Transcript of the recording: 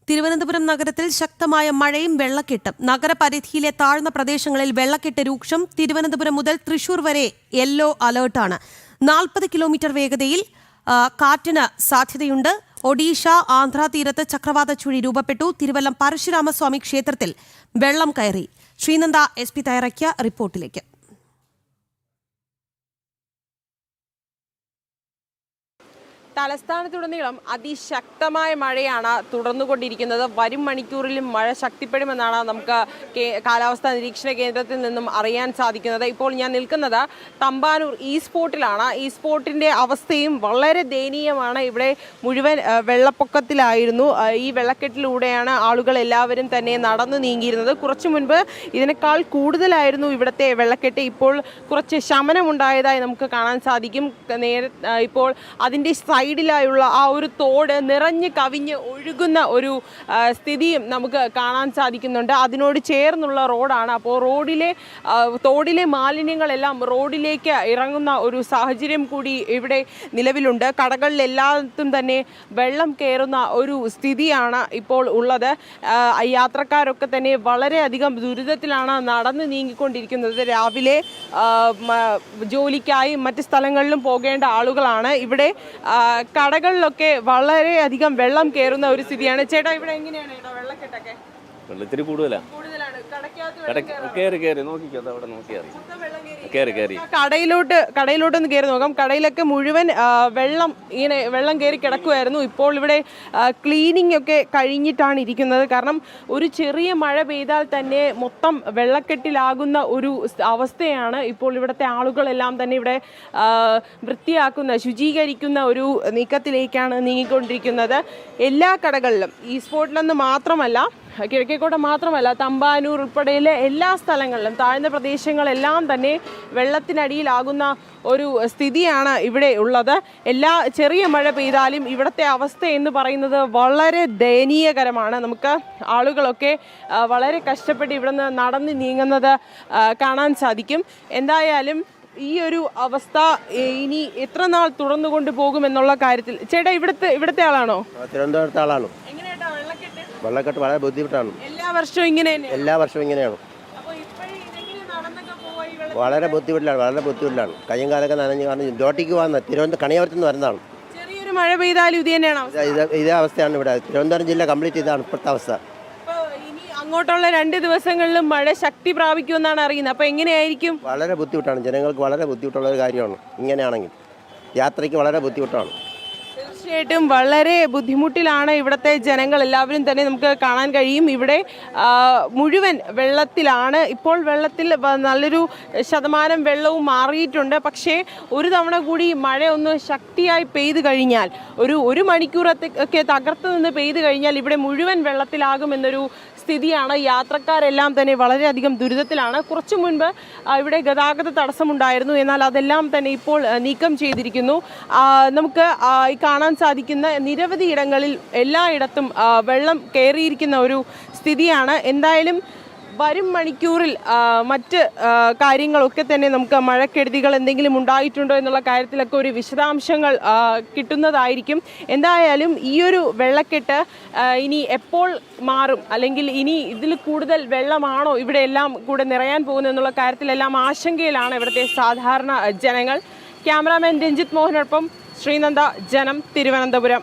തിരുവനന്തപുരം നഗരത്തിൽ ശക്തമായ മഴയും വെള്ളക്കെട്ടും. നഗരപരിധിയിലെ താഴ്ന്ന പ്രദേശങ്ങളിൽ വെള്ളക്കെട്ട് രൂക്ഷം. തിരുവനന്തപുരം മുതൽ തൃശൂർ വരെ യെല്ലോ അലേർട്ടാണ്. 40 കിലോമീറ്റർ വേഗതയിൽ കാറ്റിന് സാധ്യതയുണ്ട്. ഒഡീഷ ആന്ധ്ര തീരത്ത് ചക്രവാത ചുഴി രൂപപ്പെട്ടു. തിരുവല്ലം പരശുരാമസ്വാമി ക്ഷേത്രത്തിൽ വെള്ളം കയറി. ശ്രീനന്ദ SP തയ്യാറാക്കിയ റിപ്പോർട്ടിലേക്ക്. തലസ്ഥാനത്തുടനീളം അതിശക്തമായ മഴയാണ് തുടർന്നുകൊണ്ടിരിക്കുന്നത്. വരും മണിക്കൂറിലും മഴ ശക്തിപ്പെടുമെന്നാണ് നമുക്ക് കാലാവസ്ഥാ നിരീക്ഷണ കേന്ദ്രത്തിൽ നിന്നും അറിയാൻ സാധിക്കുന്നത്. ഇപ്പോൾ ഞാൻ നിൽക്കുന്നത് തമ്പാനൂർ ഈ സ്പോട്ടിലാണ്. ഈ സ്പോട്ടിൻ്റെ അവസ്ഥയും വളരെ ദയനീയമാണ്. ഇവിടെ മുഴുവൻ വെള്ളപ്പൊക്കത്തിലായിരുന്നു. ഈ വെള്ളക്കെട്ടിലൂടെയാണ് ആളുകൾ എല്ലാവരും തന്നെ നടന്നു നീങ്ങിയിരുന്നത്. കുറച്ചു മുൻപ് ഇതിനേക്കാൾ കൂടുതലായിരുന്നു ഇവിടുത്തെ വെള്ളക്കെട്ട്. ഇപ്പോൾ കുറച്ച് ശമനമുണ്ടായതായി നമുക്ക് കാണാൻ സാധിക്കും. ഇപ്പോൾ അതിൻ്റെ സൈഡിലായുള്ള ആ ഒരു തോട് നിറഞ്ഞ് കവിഞ്ഞ് ഒഴുകുന്ന ഒരു സ്ഥിതിയും നമുക്ക് കാണാൻ സാധിക്കുന്നുണ്ട്. അതിനോട് ചേർന്നുള്ള റോഡാണ്. അപ്പോൾ തോടിലെ മാലിന്യങ്ങളെല്ലാം റോഡിലേക്ക് ഇറങ്ങുന്ന ഒരു സാഹചര്യം കൂടി ഇവിടെ നിലവിലുണ്ട്. കടകളിലെല്ലാത്തും തന്നെ വെള്ളം കയറുന്ന ഒരു സ്ഥിതിയാണ് ഇപ്പോൾ ഉള്ളത്. യാത്രക്കാരൊക്കെ തന്നെ വളരെയധികം ദുരിതത്തിലാണ് നടന്നു നീങ്ങിക്കൊണ്ടിരിക്കുന്നത്. രാവിലെ ജോലിക്കായി മറ്റ് സ്ഥലങ്ങളിലും പോകേണ്ട ആളുകളാണ്. ഇവിടെ കടകളിലൊക്കെ വളരെയധികം വെള്ളം കയറുന്ന ഒരു സ്ഥിതിയാണ്. ചേട്ടാ, ഇവിടെ എങ്ങനെയാണ് വെള്ളക്കെട്ടൊക്കെ? വെള്ളത്തിരി കൂടുതലാണ്. കടയിലോട്ടൊന്ന് കയറി നോക്കാം. കടയിലൊക്കെ മുഴുവൻ വെള്ളം കയറി കിടക്കുമായിരുന്നു. ഇപ്പോൾ ഇവിടെ ക്ലീനിങ് ഒക്കെ കഴിഞ്ഞിട്ടാണ് ഇരിക്കുന്നത്. കാരണം ഒരു ചെറിയ മഴ പെയ്താൽ തന്നെ മൊത്തം വെള്ളക്കെട്ടിലാകുന്ന ഒരു അവസ്ഥയാണ്. ഇപ്പോൾ ഇവിടുത്തെ ആളുകളെല്ലാം തന്നെ ഇവിടെ ശുചീകരിക്കുന്ന ഒരു നീക്കത്തിലേക്കാണ് നീങ്ങിക്കൊണ്ടിരിക്കുന്നത്. എല്ലാ കടകളിലും ഈ സ്പോട്ടിലൊന്ന് മാത്രമല്ല, കിഴക്കേക്കോട്ട മാത്രമല്ല, തമ്പാനൂർ ഉൾപ്പെടെയുള്ള എല്ലാ സ്ഥലങ്ങളിലും താഴ്ന്ന പ്രദേശങ്ങളെല്ലാം തന്നെ വെള്ളത്തിനടിയിലാകുന്ന ഒരു സ്ഥിതിയാണ് ഇവിടെ ഉള്ളത്. ചെറിയ മഴ പെയ്താലും ഇവിടുത്തെ അവസ്ഥ എന്ന് പറയുന്നത് വളരെ ദയനീയകരമാണ്. നമുക്ക് ആളുകളൊക്കെ വളരെ കഷ്ടപ്പെട്ട് ഇവിടുന്ന് നടന്ന് നീങ്ങുന്നത് കാണാൻ സാധിക്കും. എന്തായാലും ഈ ഒരു അവസ്ഥ ഇനി എത്ര നാൾ തുടർന്നുകൊണ്ട് പോകുമെന്നുള്ള കാര്യത്തിൽ ചേട്ടാ, ഇവിടുത്തെ ആളാണോ? തിരുവനന്തപുരത്തെ ആളാണ്. വെള്ളക്കെട്ട് വളരെ ബുദ്ധിമുട്ടാണ്. എല്ലാ വർഷവും ഇങ്ങനെയാണ്. വളരെ ബുദ്ധിമുട്ടിലാണ്. കയ്യും കാലൊക്കെ നനഞ്ഞ്. കാരണം ജോട്ടിക്ക് വന്ന കണിയാപുരത്ത് നിന്ന് വരുന്നതാണ്. ചെറിയൊരു മഴ പെയ്താലും ഇത് തന്നെയാണ് ഇതേ അവസ്ഥയാണ് ഇവിടെ. തിരുവനന്തപുരം ജില്ല കംപ്ലീറ്റ് ഇതാണ് ഇപ്പോഴത്തെ അവസ്ഥ. അങ്ങോട്ടുള്ള 2 ദിവസങ്ങളിലും മഴ ശക്തി പ്രാപിക്കുമെന്നാണ് അറിയുന്നത്. അപ്പോൾ എങ്ങനെയായിരിക്കും? വളരെ ബുദ്ധിമുട്ടാണ്. ജനങ്ങൾക്ക് വളരെ ബുദ്ധിമുട്ടുള്ള ഒരു കാര്യമാണ്. ഇങ്ങനെയാണെങ്കിൽ യാത്രയ്ക്ക് വളരെ ബുദ്ധിമുട്ടാണ്. തീർച്ചയായിട്ടും വളരെ ബുദ്ധിമുട്ടിലാണ് ഇവിടുത്തെ ജനങ്ങൾ എല്ലാവരും തന്നെ നമുക്ക് കാണാൻ കഴിയും. ഇവിടെ മുഴുവൻ വെള്ളത്തിലാണ്. ഇപ്പോൾ വെള്ളത്തിൽ നല്ലൊരു ശതമാനം വെള്ളവും മാറിയിട്ടുണ്ട്. പക്ഷേ ഒരു തവണ കൂടി മഴ ഒന്ന് ശക്തിയായി പെയ്തു കഴിഞ്ഞാൽ, ഒരു മണിക്കൂറൊക്കെ തകർത്ത് നിന്ന് പെയ്തു കഴിഞ്ഞാൽ ഇവിടെ മുഴുവൻ വെള്ളത്തിലാകുമെന്നൊരു സ്ഥിതിയാണ്. യാത്രക്കാരെല്ലാം തന്നെ വളരെയധികം ദുരിതത്തിലാണ്. കുറച്ചു മുൻപ് ഇവിടെ ഗതാഗത തടസ്സമുണ്ടായിരുന്നു. എന്നാൽ അതെല്ലാം തന്നെ ഇപ്പോൾ നീക്കം ചെയ്തിരിക്കുന്നു. നമുക്ക് കാണാൻ സാധിക്കുന്ന നിരവധി ഇടങ്ങളിൽ എല്ലായിടത്തും വെള്ളം കയറിയിരിക്കുന്ന ഒരു സ്ഥിതിയാണ്. എന്തായാലും വരും മണിക്കൂറിൽ മറ്റ് കാര്യങ്ങളൊക്കെ തന്നെ നമുക്ക് മഴക്കെടുതികൾ എന്തെങ്കിലും ഉണ്ടായിട്ടുണ്ടോ എന്നുള്ള കാര്യത്തിലൊക്കെ ഒരു വിശദാംശങ്ങൾ കിട്ടുന്നതായിരിക്കും. എന്തായാലും ഈ ഒരു വെള്ളക്കെട്ട് ഇനി എപ്പോൾ മാറും, അല്ലെങ്കിൽ ഇനി ഇതിൽ കൂടുതൽ വെള്ളമാണോ ഇവിടെ എല്ലാം കൂടെ നിറയാൻ പോകുന്നത് എന്നുള്ള കാര്യത്തിലെല്ലാം ആശങ്കയിലാണ് ഇവിടുത്തെ സാധാരണ ജനങ്ങൾ. ക്യാമറാമാൻ രഞ്ജിത്ത് മോഹനൊപ്പം ശ്രീനന്ദ, ജനം, തിരുവനന്തപുരം.